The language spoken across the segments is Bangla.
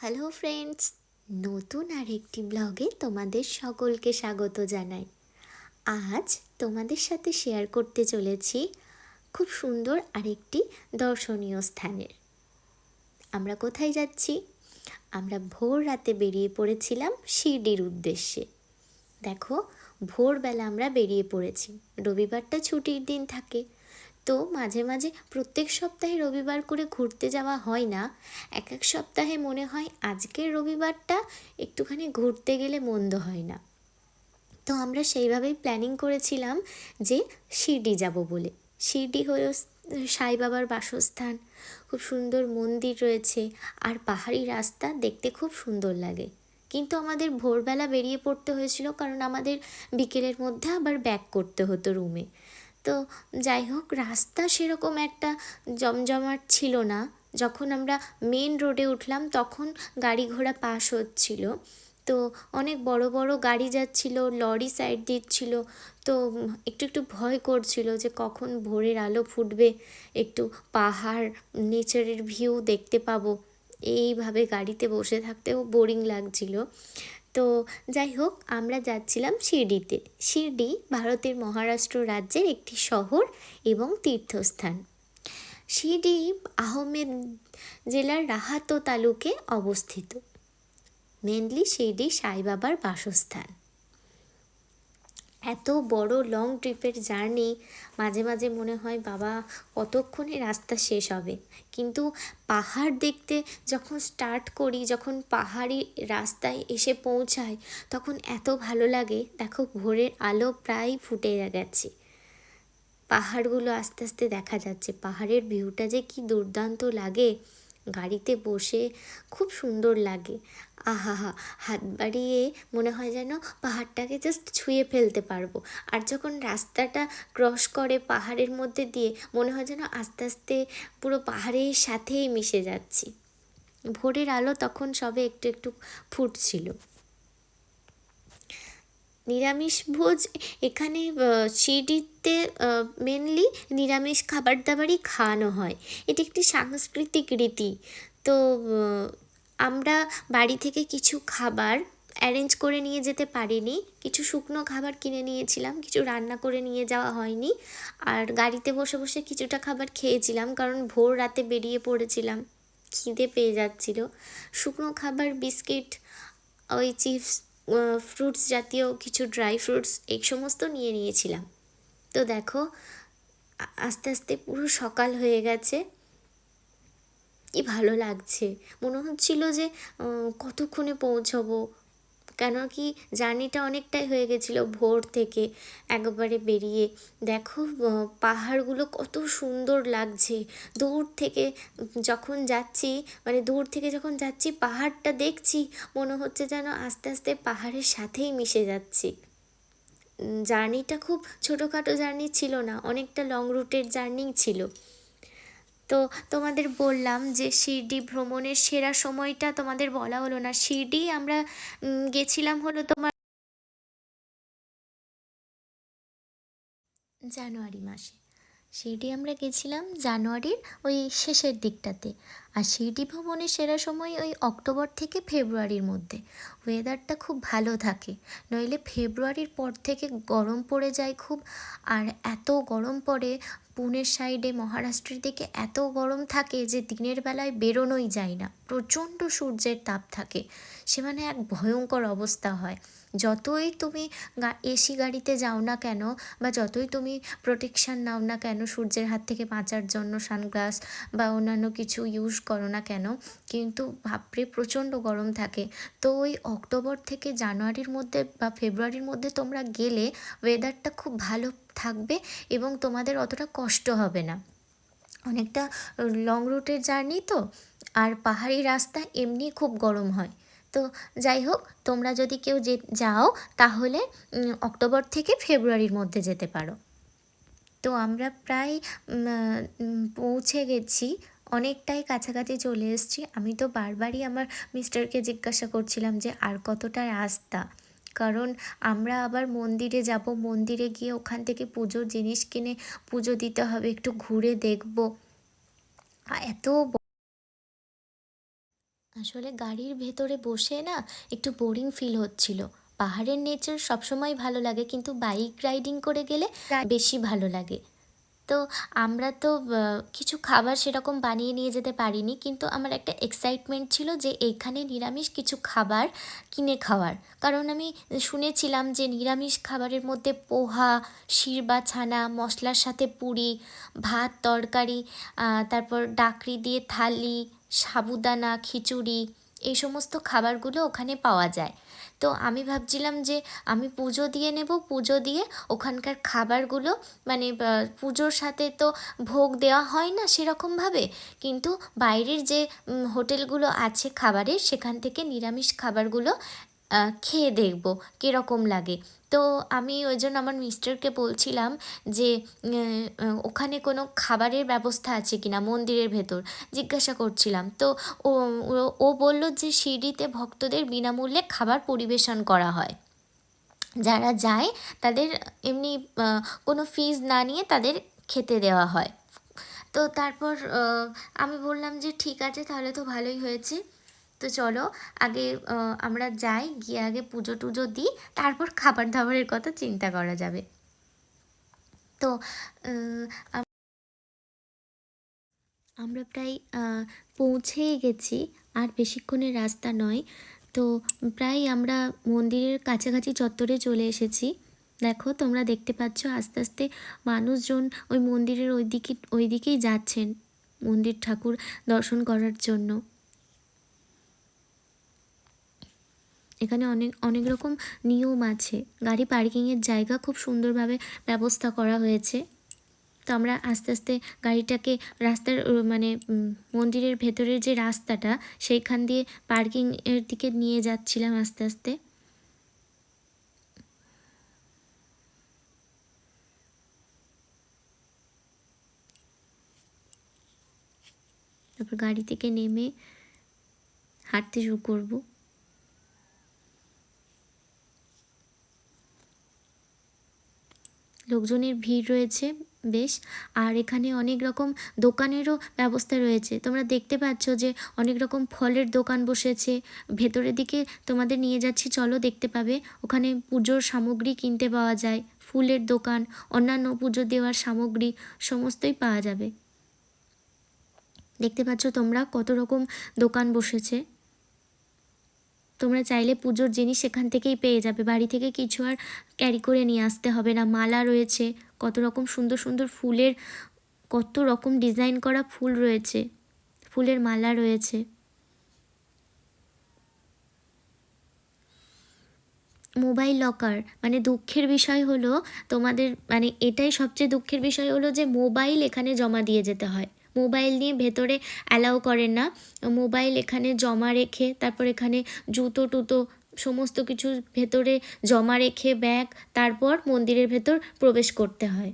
হ্যালো ফ্রেন্ডস, নতুন আরেকটি ব্লগে তোমাদের সকলকে স্বাগত জানাই। আজ তোমাদের সাথে শেয়ার করতে চলেছি খুব সুন্দর আরেকটি দর্শনীয় স্থানের। আমরা কোথায় যাচ্ছি? আমরা ভোর রাতে বেরিয়ে পড়েছিলাম শিরডির উদ্দেশ্যে। দেখো, ভোরবেলা আমরা বেরিয়ে পড়েছি। রবিবারটা ছুটির দিন থাকে, তো মাঝে মাঝে প্রত্যেক সপ্তাহে রবিবার করে ঘুরতে যাওয়া হয় না। এক এক সপ্তাহে মনে হয় আজকের রবিবারটা একটুখানি ঘুরতে গেলে মন্দ হয় না। তো আমরা সেইভাবেই প্ল্যানিং করেছিলাম যে শিরডি যাব বলে। শিরডি হলো সাই বাবার বাসস্থান। খুব সুন্দর মন্দির রয়েছে আর পাহাড়ি রাস্তা, দেখতে খুব সুন্দর লাগে। কিন্তু আমাদের ভোরবেলা বেরিয়ে পড়তে হয়েছিল, কারণ আমাদের বিকেলের মধ্যে আবার ব্যাক করতে হতো রুমে। তো যাই হোক, রাস্তা সেরকম একটা জমজমাট ছিল না। যখন আমরা মেন রোডে উঠলাম তখন গাড়ি ঘোড়া পাস হচ্ছিল। তো অনেক বড় বড় গাড়ি যাচ্ছিল, লরি সাইড দিচ্ছিল। তো একটু একটু ভয় করছিল যে কখন ভোরের আলো ফুটবে, একটু পাহাড় নেচারের ভিউ দেখতে পাবো। এইভাবে গাড়িতে বসে থাকতেও বোরিং লাগছিল। তো যাই হোক, আমরা যাচ্ছিলাম শিরডিতে। শিরডি ভারতের মহারাষ্ট্র রাজ্যের একটি শহর এবং তীর্থস্থান। শিরডি আহমেদ জেলার রাহাতো তালুকে অবস্থিত। মেনলি শিরডি সাই বাবার বাসস্থান। এত বড় লং ট্রিপের জার্নি, মাঝে মাঝে মনে হয় বাবা কতক্ষণে রাস্তা শেষ হবে। কিন্তু পাহাড় দেখতে যখন স্টার্ট করি, যখন পাহাড়ি রাস্তায় এসে পৌঁছায়, তখন এত ভালো লাগে। দেখো, ভোরের আলো প্রায় ফুটে গেছে, পাহাড়গুলো আস্তে আস্তে দেখা যাচ্ছে। পাহাড়ের ভিউটা যে কি দুর্দান্ত লাগে, গাড়িতে বসে খুব সুন্দর লাগে। আহা, হাত বাড়িয়ে মনে হয় যেন পাহাড়টাকে জাস্ট ছুঁয়ে ফেলতে পারবো। আর যখন রাস্তাটা ক্রস করে পাহাড়ের মধ্যে দিয়ে, মনে হয় যেন আস্তে আস্তে পুরো পাহাড়ের সাথেই মিশে যাচ্ছি। ভোরের আলো তখন সবে একটু একটু ফুটছিল। নিরামিষ ভোজ এখানে শিরডিতে মেনলি নিরামিষ খাবার দাবারই খাওয়ানো হয়। এটি একটি সাংস্কৃতিক রীতি। তো আমরা বাড়ি থেকে কিছু খাবার অ্যারেঞ্জ করে নিয়ে যেতে পারিনি। কিছু শুকনো খাবার কিনে নিয়েছিলাম, কিছু রান্না করে নিয়ে যাওয়া হয়নি। আর গাড়িতে বসে বসে কিছুটা খাবার খেয়েছিলাম, কারণ ভোর রাতে বেরিয়ে পড়েছিলাম, খিদে পেয়ে যাচ্ছিল। শুকনো খাবার, বিস্কিট, ওই চিপস, ফ্রুটস জাতীয় কিছু ড্রাই ফ্রুটস, এই সমস্ত নিয়ে নিয়েছিলাম। তো দেখো, আস্তে আস্তে পুরো সকাল হয়ে গেছে। কি ভালো লাগছে, মনে হচ্ছিল যে কতক্ষণে পৌঁছবো। কেন কি জার্নিটা অনেকটাই হয়ে গেছিলো ভোর থেকে একবারে বেরিয়ে। দেখো, পাহাড়গুলো কত সুন্দর লাগছে দূর থেকে। যখন যাচ্ছি, মানে দূর থেকে যখন যাচ্ছি, পাহাড়টা দেখছি, মনে হচ্ছে যেন আস্তে আস্তে পাহাড়ের সাথেই মিশে যাচ্ছি। জার্নিটা খুব ছোটোখাটো জার্নি ছিল না, অনেকটা লং রুটের জার্নি ছিল। তো তোমাদের বললাম যে শিরডি ভ্রমণের সেরা সময়টা তোমাদের বলা হলো না। শিরডি আমরা গেছিলাম হলো তোমার জানুয়ারি মাসে। শিরডি আমরা গেছিলাম জানুয়ারির ওই শেষের দিকটাতে। আর শিরডি ভ্রমণের সেরা সময় ওই অক্টোবর থেকে ফেব্রুয়ারির মধ্যে। ওয়েদারটা খুব ভালো থাকে, নইলে ফেব্রুয়ারির পর থেকে গরম পড়ে যায় খুব। আর এত গরম পড়ে, পুনের সাইডে মহারাষ্ট্রের দিকে এত গরম থাকে যে দিনের বেলায় বেরোনোই যায় না। প্রচণ্ড সূর্যের তাপ থাকে, সে মানে এক ভয়ঙ্কর অবস্থা হয়। যতই তুমি এসি গাড়িতে যাও না কেন, বা যতই তুমি প্রোটেকশান নাও না কেন সূর্যের হাত থেকে বাঁচার জন্য, সানগ্লাস বা অন্যান্য কিছু ইউজ করো না কেন, কিন্তু বাপরে প্রচণ্ড গরম থাকে। তো ওই অক্টোবর থেকে জানুয়ারির মধ্যে বা ফেব্রুয়ারির মধ্যে তোমরা গেলে ওয়েদারটা খুব ভালো থাকবে এবং তোমাদের অতটা কষ্ট হবে না। অনেকটা লং রুটের জার্নি তো, আর পাহাড়ি রাস্তা এমনি খুব গরম হয়। তো যাই হোক, তোমরা যদি কেউ যাও তাহলে অক্টোবর থেকে ফেব্রুয়ারির মধ্যে যেতে পারো। তো আমরা প্রায় পৌঁছে গেছি, অনেকটাই কাছাকাছি চলে এসেছি। আমি তো বারবারই আমার মিস্টারকে জিজ্ঞাসা করছিলাম যে আর কতটা রাস্তা, কারণ আমরা আবার মন্দিরে যাব, মন্দিরে গিয়ে ওখান থেকে পুজোর জিনিস কিনে পুজো দিতে হবে, একটু ঘুরে দেখব। এত আসলে গাড়ির ভেতরে বসে না একটু বোরিং ফিল হচ্ছিল। পাহাড়ের নেচার সবসময় ভালো লাগে, কিন্তু বাইক রাইডিং করে গেলে বেশি ভালো লাগে। তো আমরা তো কিছু খাবার সেরকম বানিয়ে নিয়ে যেতে পারিনি, কিন্তু আমার একটা এক্সাইটমেন্ট ছিল যে এখানে নিরামিষ কিছু খাবার কিনে খাওয়ার। কারণ আমি শুনেছিলাম যে নিরামিষ খাবারের মধ্যে পোহা, ক্ষীর বা ছানা, মশলার সাথে পুরি, ভাত, তরকারি, তারপর ডাকরি দিয়ে থালি, সাবুদানা, খিচুড়ি, এই সমস্ত খাবারগুলো ওখানে পাওয়া যায়। তো আমি ভাবছিলাম যে আমি পুজো দিয়ে নেব, পুজো দিয়ে ওখানকার খাবারগুলো মানে পুজোর সাথে তো ভোগ দেওয়া হয় না সেরকমভাবে, কিন্তু বাইরের যে হোটেলগুলো আছে খাবারের, সেখান থেকে নিরামিষ খাবারগুলো খেয়ে দেখব কীরকম লাগে। তো আমি ওই জন্য আমার মিস্টারকে বলছিলাম যে ওখানে কোনো খাবারের ব্যবস্থা আছে কি না মন্দিরের ভেতর, জিজ্ঞাসা করছিলাম। তো ও ও বলল যে সিঁড়িতে ভক্তদের বিনামূল্যে খাবার পরিবেশন করা হয়, যারা যায় তাদের এমনি কোনো ফিজ না নিয়ে তাদের খেতে দেওয়া হয়। তো তারপর আমি বললাম যে ঠিক আছে, তাহলে তো ভালোই হয়েছে। তো চলো আগে আমরা যাই, গিয়ে আগে পুজো টুজো দিই, তারপর খাবার দাবারের কথা চিন্তা করা যাবে। তো আমরা প্রায় পৌঁছেই গেছি, আর বেশিক্ষণের রাস্তা নয়। তো প্রায় আমরা মন্দিরের কাছাকাছি চত্বরে চলে এসেছি। দেখো তোমরা দেখতে পাচ্ছ আস্তে আস্তে মানুষজন ওই মন্দিরের ওই দিকেই যাচ্ছেন মন্দির ঠাকুর দর্শন করার জন্য। এখানে অনেক অনেক রকম নিয়ম আছে, গাড়ি পার্কিংয়ের জায়গা খুব সুন্দরভাবে ব্যবস্থা করা হয়েছে। তো আমরা আস্তে আস্তে গাড়িটাকে রাস্তার মানে মন্দিরের ভেতরের যে রাস্তাটা সেইখান দিয়ে পার্কিংয়ের দিকে নিয়ে যাচ্ছিলাম আস্তে আস্তে। তারপর গাড়ি থেকে নেমে হাঁটতে শুরু করব। লোকজনের ভিড় রয়েছে বেশ, আর এখানে অনেক রকম দোকানেরও ব্যবস্থা রয়েছে। তোমরা দেখতে পাচ্ছ যে অনেক রকম ফলের দোকান বসেছে। ভেতরের দিকে তোমাদের নিয়ে যাচ্ছি, চলো দেখতে পাবে। ওখানে পুজোর সামগ্রী কিনতে পাওয়া যায়, ফুলের দোকান, অন্যান্য পুজো দেওয়ার সামগ্রী সমস্তই পাওয়া যাবে। দেখতে পাচ্ছ তোমরা কত রকম দোকান বসেছে। তোমরা চাইলে পুজোর জিনিস সেখান থেকেই পেয়ে যাবে, বাড়ি থেকে কিছু আর ক্যারি করে নিয়ে আসতে হবে না। মালা রয়েছে, কত রকম সুন্দর সুন্দর ফুলের, কত রকম ডিজাইন করা ফুল রয়েছে, ফুলের মালা রয়েছে। মোবাইল লকার, মানে দুঃখের বিষয় হলো তোমাদের, মানে এটাই সবচেয়ে দুঃখের বিষয় হলো যে মোবাইল এখানে জমা দিয়ে যেতে হয়। মোবাইল নিয়ে ভেতরে অ্যালাউ করেন না। মোবাইল এখানে জমা রেখে, তারপর এখানে জুতো টুতো সমস্ত কিছু ভেতরে জমা রেখে ব্যাগ, তারপর মন্দিরের ভেতর প্রবেশ করতে হয়।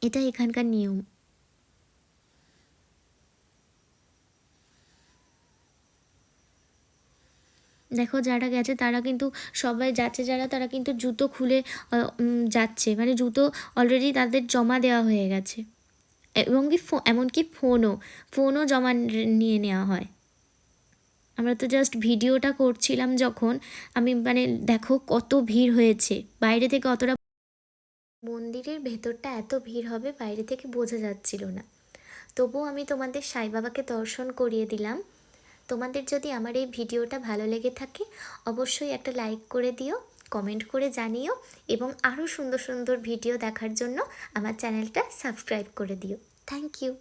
এটা এখানকার নিয়ম। দেখো যারা গেছে তারা কিন্তু সবাই যাচ্ছে, যারা তারা কিন্তু জুতো খুলে যাচ্ছে, মানে জুতো অলরেডি তাদের জমা দেওয়া হয়ে গেছে। এবং কি এমনকি ফোনও জমা নিয়ে নেওয়া হয়। আমরা তো জাস্ট ভিডিওটা করছিলাম যখন, আমি মানে দেখো কত ভিড় হয়েছে, বাইরে থেকে অতটা মন্দিরের ভেতরটা এত ভিড় হবে বাইরে থেকে বোঝা যাচ্ছিল না। তবুও আমি তোমাদের সাই বাবাকে দর্শন করিয়ে দিলাম। তোমাদের যদি আমার এই ভিডিওটা ভালো লেগে থাকে অবশ্যই একটা লাইক করে দিও, কমেন্ট করে জানিও, এবং আরও সুন্দর সুন্দর ভিডিও দেখার জন্য আমার চ্যানেলটা সাবস্ক্রাইব করে দিও। Thank you.